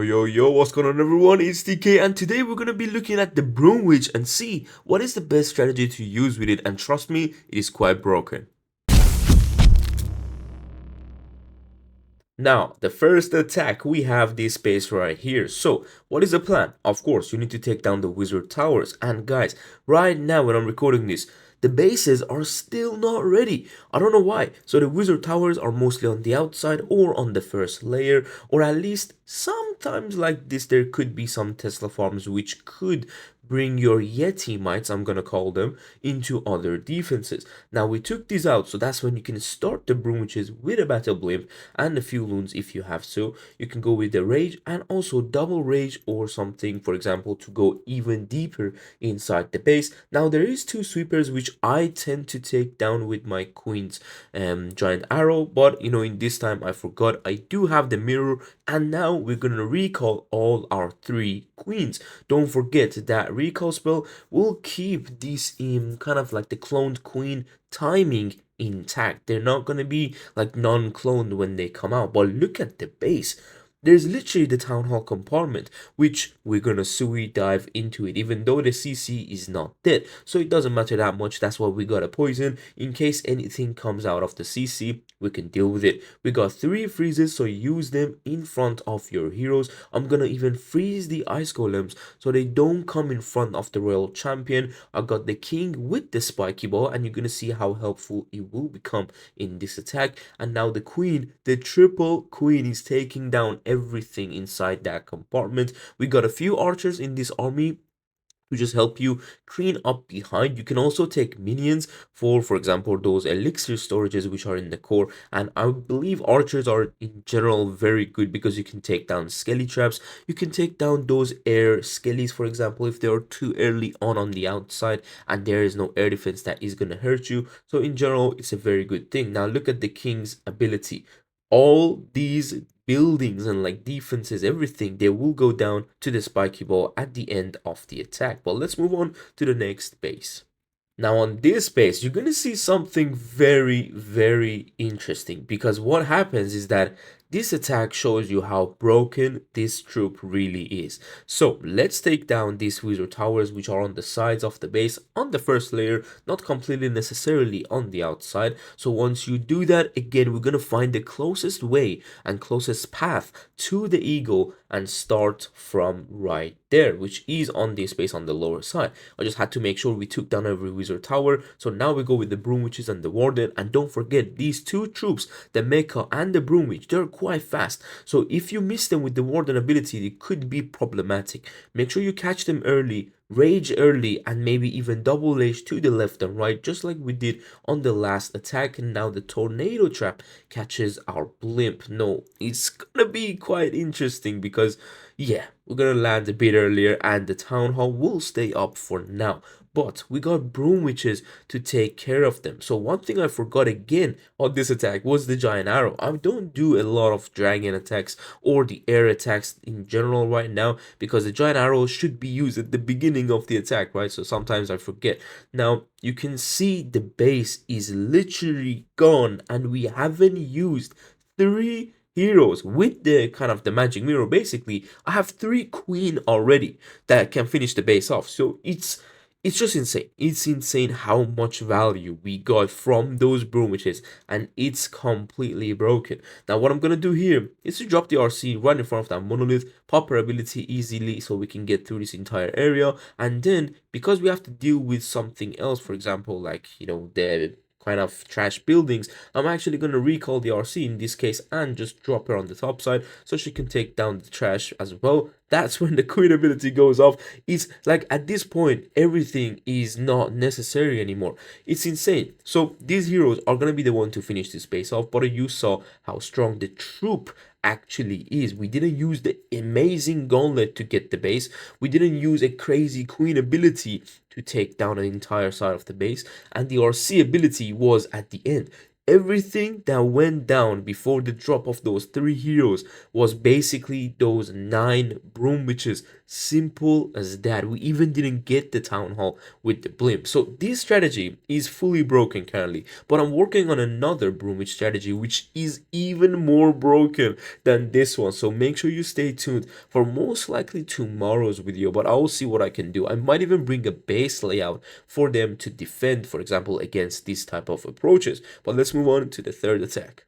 Yo, what's going on everyone? It's TK and today we're going to be looking at the Broom Witch and see what is the best strategy to use with it, and trust me, it is quite broken. Now, the first attack, we have this base right here. So, what is the plan? Of course, you need to take down the wizard towers. And guys, right now when I'm recording this, the bases are still not ready. I don't know why. So the wizard towers are mostly on the outside or on the first layer, or at least sometimes like this there could be some Tesla farms which could bring your Yeti mites, I'm gonna call them, into other defenses. Now we took these out, so that's when you can start the Broom Witches with a battle blimp and a few loons if you have so. You can go with the rage and also double rage or something, for example, to go even deeper inside the base. Now there is two sweepers which I tend to take down with my queen's giant arrow, but you know, in this time I forgot I do have the mirror, and now we're gonna recall all our three queens. Don't forget that recall spell will keep this in kind of like the cloned queen timing intact. They're not gonna be like non-cloned when they come out. But look at the base. There's literally the town hall compartment, which we're gonna sui dive into it, even though the CC is not dead, so it doesn't matter that much. That's why we got a poison. In case anything comes out of the CC, we can deal with it. We got 3 freezes, so use them in front of your heroes. I'm gonna even freeze the ice golems so they don't come in front of the royal champion. I got the king with the spiky ball, and you're gonna see how helpful it will become in this attack. And now the queen, the triple queen, is taking down everything inside that compartment. We got a few archers in this army to just help you clean up behind. You can also take minions for example, those elixir storages which are in the core, and I believe archers are in general very good because you can take down skelly traps. You can take down those air skellies, for example, if they are too early on the outside and there is no air defense that is gonna hurt you. So in general, it's a very good thing. Now look at the king's ability. All these buildings and like defenses, everything, they will go down to the spiky ball at the end of the attack. But let's move on to the next base. Now on this base, you're gonna see something very interesting, because what happens is that this attack shows you how broken this troop really is. So let's take down these wizard towers which are on the sides of the base on the first layer, not completely necessarily on the outside. So once you do that, again, we're gonna find the closest way and closest path to the eagle and start from right there, which is on this base on the lower side. I just had to make sure we took down every wizard tower. So now we go with the Broom Witches and the Warden, and don't forget these two troops, the Mecha and the Broom Witch, they're quite fast. So if you miss them with the Warden ability, it could be problematic. Make sure you catch them early, rage early, and maybe even double rage to the left and right, just like we did on the last attack. And now the tornado trap catches our blimp. No, it's gonna be quite interesting because yeah, we're gonna land a bit earlier and the town hall will stay up for now. But we got Broom Witches to take care of them. So one thing I forgot again on this attack was the giant arrow. I don't do a lot of dragon attacks or the air attacks in general right now because the giant arrow should be used at the beginning of the attack, right? So sometimes I forget. Now you can see the base is literally gone and we haven't used 3 heroes with the kind of the magic mirror. Basically, I have 3 queen already that can finish the base off. So it's just insane. It's insane how much value we got from those Broom Witches, and it's completely broken. Now what I'm gonna do here is to drop the RC right in front of that monolith, pop her ability easily so we can get through this entire area, and then because we have to deal with something else, for example, like, you know, the kind of trash buildings, I'm actually going to recall the RC in this case and just drop her on the top side so she can take down the trash as well. That's when the queen ability goes off. It's like at this point everything is not necessary anymore. It's insane. So these heroes are going to be the one to finish this base off, but you saw how strong the troop actually is. We didn't use the amazing gauntlet to get the base. We didn't use a crazy queen ability to take down an entire side of the base, and the RC ability was at the end. everything that went down before the drop of those three heroes was basically those 9 broom witches. Simple as that. We even didn't get the town hall with the blimp. So this strategy is fully broken currently, but I'm working on another broom witch strategy which is even more broken than this one. So make sure you stay tuned for most likely tomorrow's video, but I will see what I can do. I might even bring a base layout for them to defend, for example, against this type of approaches. But let's move on to the third attack.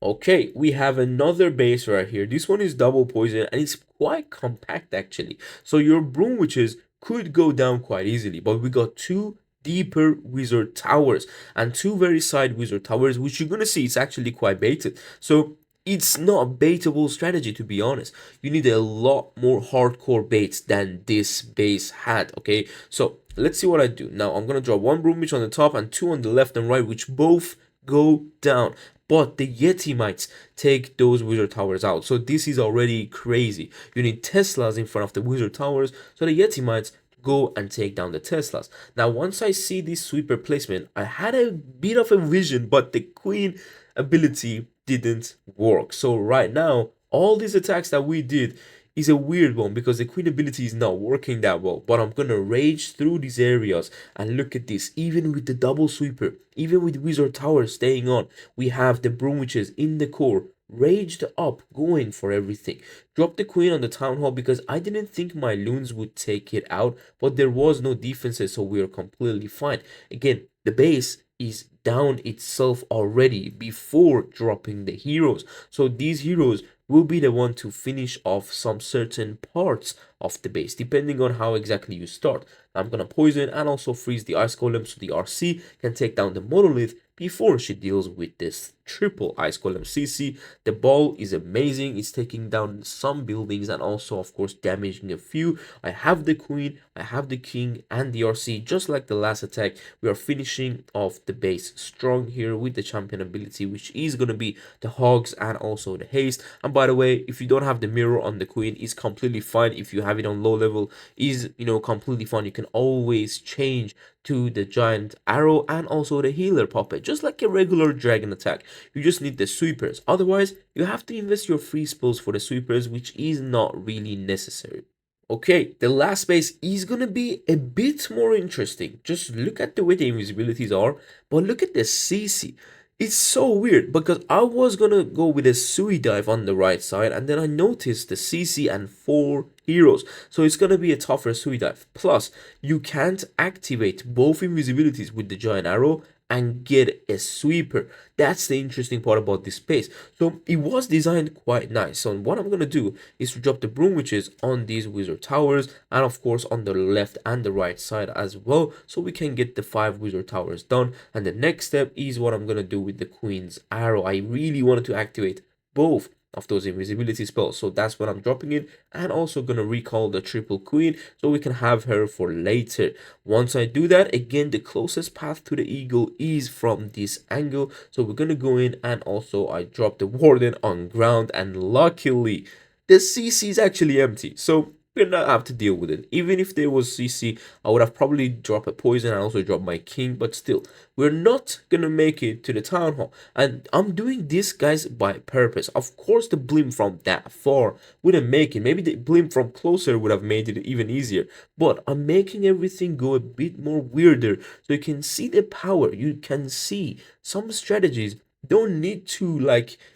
Okay, we have another base right here. This one is double poison and it's quite compact actually. So your broom witches could go down quite easily, but we got two deeper wizard towers and two very side wizard towers, which you're gonna see it's actually quite baited. So it's not a baitable strategy, to be honest. You need a lot more hardcore baits than this base had. Okay, so let's see what I do now. I'm gonna draw one broom witch on the top and two on the left and right, which both go down, but the Yeti might take those wizard towers out. So this is already crazy. You need Teslas in front of the wizard towers, so the Yeti might go and take down the Teslas. Now, once I see this sweeper placement, I had a bit of a vision, but the queen ability didn't work. So right now, all these attacks that we did is a weird one because the queen ability is not working that well. But I'm gonna rage through these areas and look at this. Even with the double sweeper, even with wizard tower staying on, we have the broom witches in the core raged up, going for everything. Drop the queen on the town hall because I didn't think my loons would take it out, but there was no defenses, so we are completely fine. Again, the base is down itself already before dropping the heroes, so these heroes will be the one to finish off some certain parts of the base depending on how exactly you start. I'm gonna poison and also freeze the ice golem so the RC can take down the monolith before she deals with this triple ice golem CC. The ball is amazing. It's taking down some buildings and also of course damaging a few. I have the queen, I have the king and the RC. Just like the last attack, we are finishing off the base strong here with the champion ability, which is going to be the hogs and also the haste. And by the way, if you don't have the mirror on the queen, it's completely fine. If you have it on low level, is completely fine. You can always change to the giant arrow and also the healer puppet, just like a regular dragon attack. You just need the sweepers. Otherwise, you have to invest your free spells for the sweepers, which is not really necessary. Okay, the last base is gonna be a bit more interesting. Just look at the way the invisibilities are, but look at the CC. It's so weird because I was gonna go with a Sui dive on the right side and then I noticed the CC and 4 heroes. So it's gonna be a tougher Sui dive. Plus, you can't activate both invisibilities with the giant arrow and get a sweeper. That's the interesting part about this space. So it was designed quite nice. So what I'm gonna do is to drop the broom witches on these wizard towers and of course on the left and the right side as well, so we can get the 5 wizard towers done. And the next step is what I'm gonna do with the queen's arrow. I really wanted to activate both of those invisibility spells, so that's what I'm dropping in, and also gonna recall the triple queen so we can have her for later. Once I do that, again the closest path to the eagle is from this angle, so we're gonna go in and also I drop the warden on ground, and luckily the CC is actually empty, so we're not have to deal with it. Even if there was CC, I would have probably dropped a poison and also dropped my king, but still, we're not gonna make it to the town hall. And I'm doing this, guys, by purpose. Of course, the blimp from that far wouldn't make it. Maybe the blimp from closer would have made it even easier. But I'm making everything go a bit more weirder so you can see the power. You can see some strategies don't need to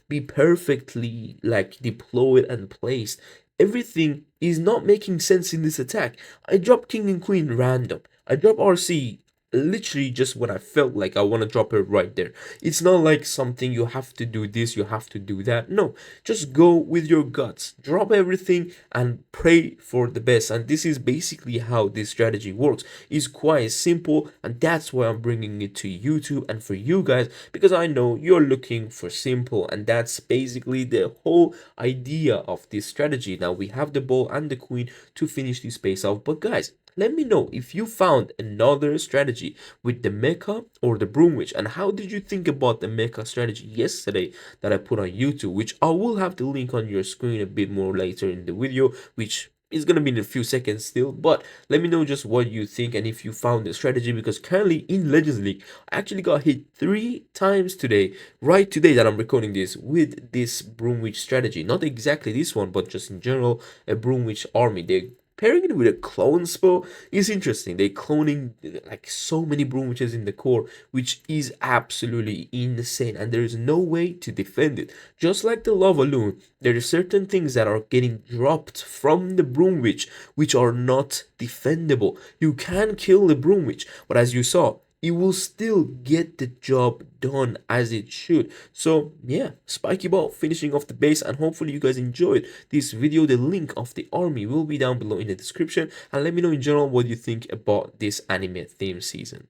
be perfectly deployed and placed. Everything is not making sense in this attack. I drop king and queen random. I drop RC literally just when I felt like I want to drop it right there. It's not like something you have to do this, you have to do that. No, just go with your guts. Drop everything and pray for the best. And this is basically how this strategy works. It's quite simple, and that's why I'm bringing it to YouTube and for you guys, because I know you're looking for simple, and that's basically the whole idea of this strategy. Now we have the ball and the queen to finish this space off, but guys, let me know if you found another strategy with the mecha or the broom witch, and how did you think about the mecha strategy yesterday that I put on YouTube, which I will have the link on your screen a bit more later in the video, which It's gonna be in a few seconds still, but let me know just what you think and if you found the strategy, because currently in Legends League I actually got hit 3 times today, right today that I'm recording this, with this Broom Witch strategy. Not exactly this one, but just in general, a Broom Witch army. They're pairing it with a clone spell is interesting. They're cloning like so many Broom Witches in the core, which is absolutely insane, and there is no way to defend it. Just like the Lava Loon, there are certain things that are getting dropped from the Broom Witch which are not defendable. You can kill the Broom Witch, but as you saw, it will still get the job done as it should. So yeah, Spiky Ball finishing off the base, and hopefully you guys enjoyed this video. The link of the army will be down below in the description, and let me know in general what you think about this anime theme season.